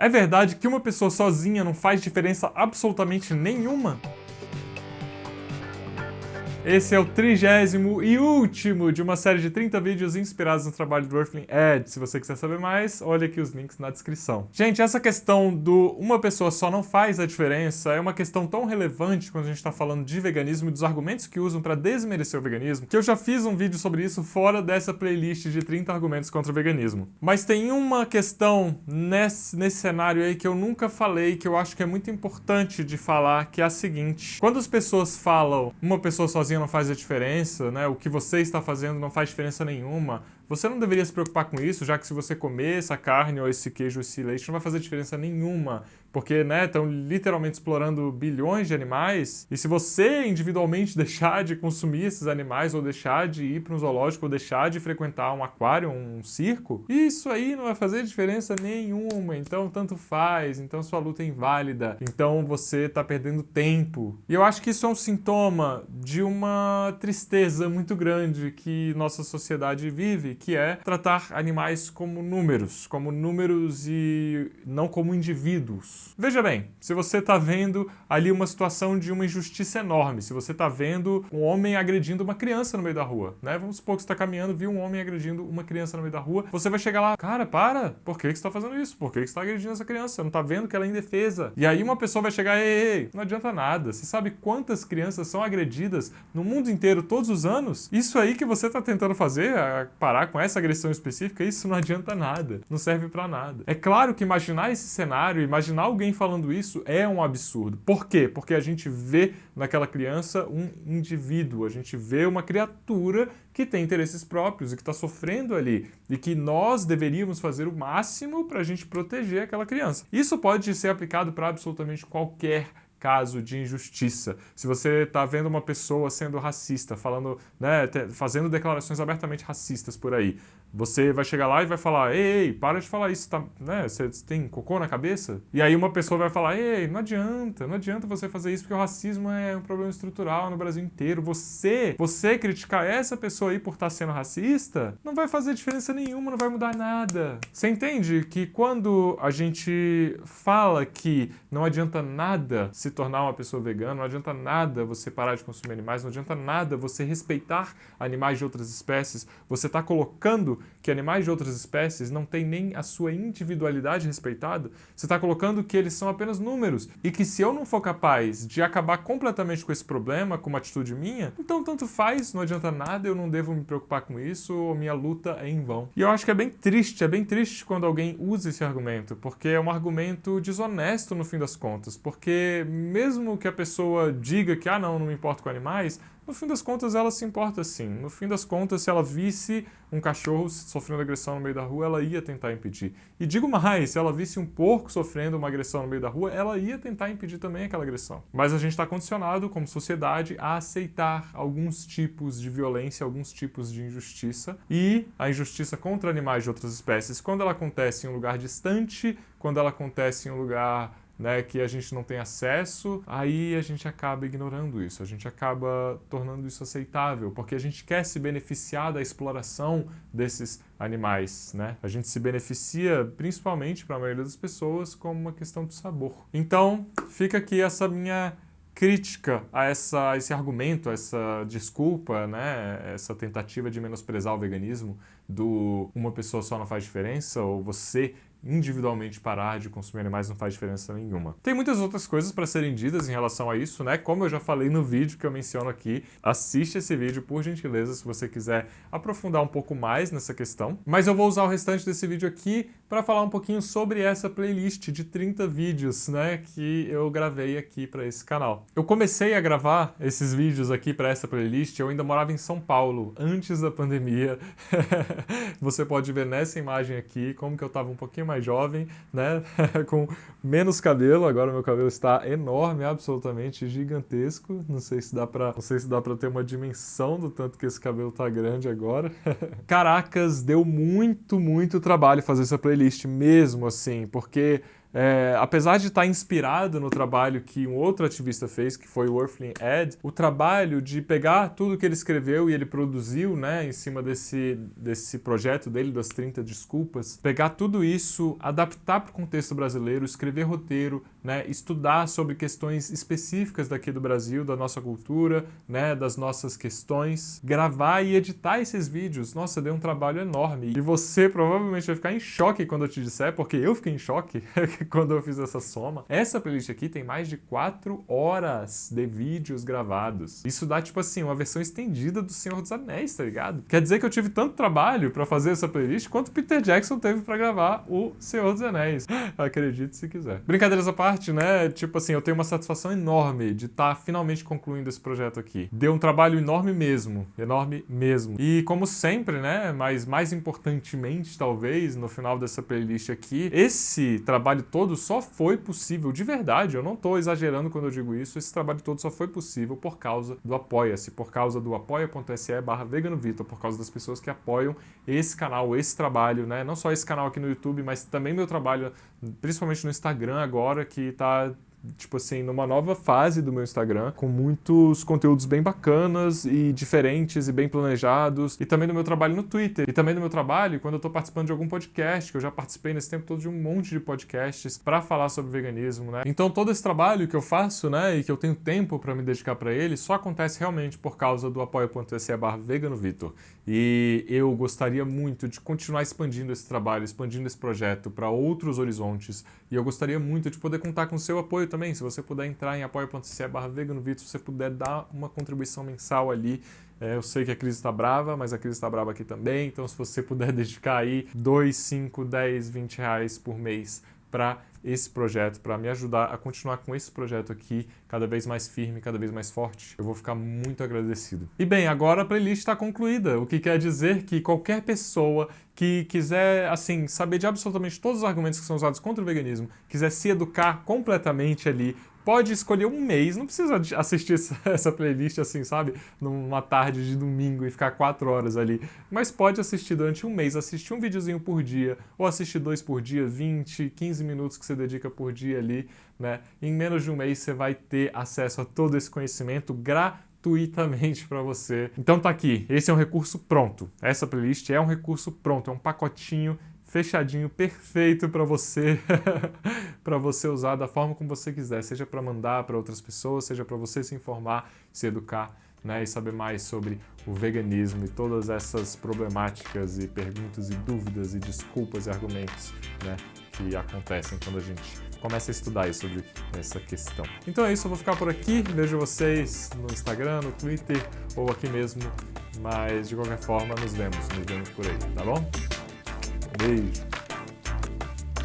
É verdade que uma pessoa sozinha não faz diferença absolutamente nenhuma? Esse é o 30º e último de uma série de 30 vídeos inspirados no trabalho do Earthling Ed. Se você quiser saber mais, olha aqui os links na descrição. Gente, essa questão do uma pessoa só não faz a diferença é uma questão tão relevante quando a gente está falando de veganismo e dos argumentos que usam para desmerecer o veganismo, que eu já fiz um vídeo sobre isso fora dessa playlist de 30 argumentos contra o veganismo. Mas tem uma questão nesse cenário aí que eu nunca falei, que eu acho que é muito importante de falar, que é a seguinte: quando as pessoas falam uma pessoa sozinha não faz a diferença, né? O que você está fazendo não faz diferença nenhuma. Você não deveria se preocupar com isso, já que se você comer essa carne ou esse queijo ou esse leite não vai fazer diferença nenhuma, porque, né, estão literalmente explorando bilhões de animais, e se você individualmente deixar de consumir esses animais, ou deixar de ir para um zoológico, ou deixar de frequentar um aquário, um circo, isso aí não vai fazer diferença nenhuma, então tanto faz, então sua luta é inválida, então você está perdendo tempo. E eu acho que isso é um sintoma de uma tristeza muito grande que nossa sociedade vive, que é tratar animais como números e não como indivíduos. Veja bem, se você está vendo ali uma situação de uma injustiça enorme, se você está vendo um homem agredindo uma criança no meio da rua, né? Vamos supor que você está caminhando, viu um homem agredindo uma criança no meio da rua, você vai chegar lá, cara, para, por que você está fazendo isso? Por que você está agredindo essa criança? Você não está vendo que ela é indefesa? E aí uma pessoa vai chegar, ei, não adianta nada, você sabe quantas crianças são agredidas no mundo inteiro todos os anos? Isso aí que você está tentando fazer, parar com essa agressão específica, isso não adianta nada, não serve pra nada. É claro que imaginar esse cenário, imaginar alguém falando isso é um absurdo. Por quê? Porque a gente vê naquela criança um indivíduo, a gente vê uma criatura que tem interesses próprios e que está sofrendo ali, e que nós deveríamos fazer o máximo para a gente proteger aquela criança. Isso pode ser aplicado para absolutamente qualquer caso de injustiça. Se você está vendo uma pessoa sendo racista, falando, né, fazendo declarações abertamente racistas por aí, você vai chegar lá e vai falar, ei, para de falar isso, tá, né, você tem cocô na cabeça? E aí uma pessoa vai falar, ei, não adianta você fazer isso, porque o racismo é um problema estrutural no Brasil inteiro. Você criticar essa pessoa aí por estar sendo racista, não vai fazer diferença nenhuma, não vai mudar nada. Você entende que quando a gente fala que não adianta nada se tornar uma pessoa vegana, não adianta nada você parar de consumir animais, não adianta nada você respeitar animais de outras espécies, você está colocando que animais de outras espécies não têm nem a sua individualidade respeitada, você está colocando que eles são apenas números, e que se eu não for capaz de acabar completamente com esse problema, com uma atitude minha, então tanto faz, não adianta nada, eu não devo me preocupar com isso, ou minha luta é em vão. E eu acho que é bem triste quando alguém usa esse argumento, porque é um argumento desonesto no fim das contas, porque mesmo que a pessoa diga que, não me importo com animais, no fim das contas ela se importa sim. No fim das contas, se ela visse um cachorro sofrendo agressão no meio da rua, ela ia tentar impedir. E digo mais, se ela visse um porco sofrendo uma agressão no meio da rua, ela ia tentar impedir também aquela agressão. Mas a gente está condicionado, como sociedade, a aceitar alguns tipos de violência, alguns tipos de injustiça. E a injustiça contra animais de outras espécies, quando ela acontece em um lugar distante, quando ela acontece em um lugar, né, que a gente não tem acesso, aí a gente acaba ignorando isso, a gente acaba tornando isso aceitável, porque a gente quer se beneficiar da exploração desses animais, né? A gente se beneficia, principalmente para a maioria das pessoas, como uma questão de sabor. Então, fica aqui essa minha crítica a esse argumento, a essa desculpa, né, essa tentativa de menosprezar o veganismo, do uma pessoa só não faz diferença, ou você individualmente parar de consumir animais não faz diferença nenhuma. Tem muitas outras coisas para serem ditas em relação a isso, né? Como eu já falei no vídeo que eu menciono aqui, assiste esse vídeo, por gentileza, se você quiser aprofundar um pouco mais nessa questão. Mas eu vou usar o restante desse vídeo aqui para falar um pouquinho sobre essa playlist de 30 vídeos, né, que eu gravei aqui para esse canal. Eu comecei a gravar esses vídeos aqui para essa playlist, eu ainda morava em São Paulo, antes da pandemia. Você pode ver nessa imagem aqui como que eu estava um pouquinho mais jovem, né, com menos cabelo. Agora meu cabelo está enorme, absolutamente gigantesco. Não sei se dá pra ter uma dimensão do tanto que esse cabelo tá grande agora. Caracas, deu muito trabalho fazer essa playlist mesmo, assim, porque apesar de estar inspirado no trabalho que um outro ativista fez, que foi o Earthling Ed, o trabalho de pegar tudo que ele escreveu e ele produziu, né, em cima desse projeto dele, das 30 desculpas, pegar tudo isso, adaptar para o contexto brasileiro, escrever roteiro, né, estudar sobre questões específicas daqui do Brasil, da nossa cultura, né, das nossas questões, gravar e editar esses vídeos. Nossa, deu um trabalho enorme. E você provavelmente vai ficar em choque quando eu te disser, porque eu fiquei em choque quando eu fiz essa soma. Essa playlist aqui tem mais de 4 horas de vídeos gravados. Isso dá, tipo assim, uma versão estendida do Senhor dos Anéis, tá ligado? Quer dizer que eu tive tanto trabalho pra fazer essa playlist quanto Peter Jackson teve pra gravar o Senhor dos Anéis. Acredite se quiser. Brincadeiras à parte, né? Tipo assim, eu tenho uma satisfação enorme de estar finalmente concluindo esse projeto aqui. Deu um trabalho enorme mesmo. Enorme mesmo. E como sempre, né? Mas mais importantemente, talvez, no final dessa playlist aqui, esse trabalho todo só foi possível, de verdade, eu não tô exagerando quando eu digo isso, esse trabalho todo só foi possível por causa do Apoia-se, por causa do apoia.se/veganovitor, por causa das pessoas que apoiam esse canal, esse trabalho, né? Não só esse canal aqui no YouTube, mas também meu trabalho, principalmente no Instagram agora, que tá, tipo assim, numa nova fase do meu Instagram, com muitos conteúdos bem bacanas e diferentes e bem planejados, e também do meu trabalho no Twitter, e também do meu trabalho quando eu tô participando de algum podcast, que eu já participei nesse tempo todo de um monte de podcasts para falar sobre veganismo, né? Então todo esse trabalho que eu faço, né, e que eu tenho tempo para me dedicar para ele, só acontece realmente por causa do apoia.se/veganovitor. E eu gostaria muito de continuar expandindo esse trabalho, expandindo esse projeto para outros horizontes, e eu gostaria muito de poder contar com o seu apoio também. Se você puder entrar em apoia.se/veganovitor, se você puder dar uma contribuição mensal ali. Eu sei que a crise está brava, mas a crise está brava aqui também, então se você puder dedicar aí 2, 5, 10, 20 reais por mês para esse projeto, para me ajudar a continuar com esse projeto aqui, cada vez mais firme, cada vez mais forte, eu vou ficar muito agradecido. E bem, agora a playlist está concluída, o que quer dizer que qualquer pessoa que quiser, assim, saber de absolutamente todos os argumentos que são usados contra o veganismo, quiser se educar completamente ali, pode escolher um mês, não precisa assistir essa playlist assim, sabe? Numa tarde de domingo e ficar 4 horas ali. Mas pode assistir durante um mês, assistir um videozinho por dia, ou assistir 2 por dia, 20, 15 minutos que você dedica por dia ali, né? Em menos de um mês você vai ter acesso a todo esse conhecimento gratuitamente para você. Então tá aqui, esse é um recurso pronto. Essa playlist é um recurso pronto, é um pacotinho fechadinho, perfeito para você, para você usar da forma como você quiser, seja para mandar para outras pessoas, seja para você se informar, se educar, né, e saber mais sobre o veganismo e todas essas problemáticas e perguntas e dúvidas e desculpas e argumentos, né, que acontecem quando a gente começa a estudar aí sobre essa questão. Então é isso, eu vou ficar por aqui, vejo vocês no Instagram, no Twitter ou aqui mesmo, mas de qualquer forma nos vemos por aí, tá bom? Beijo!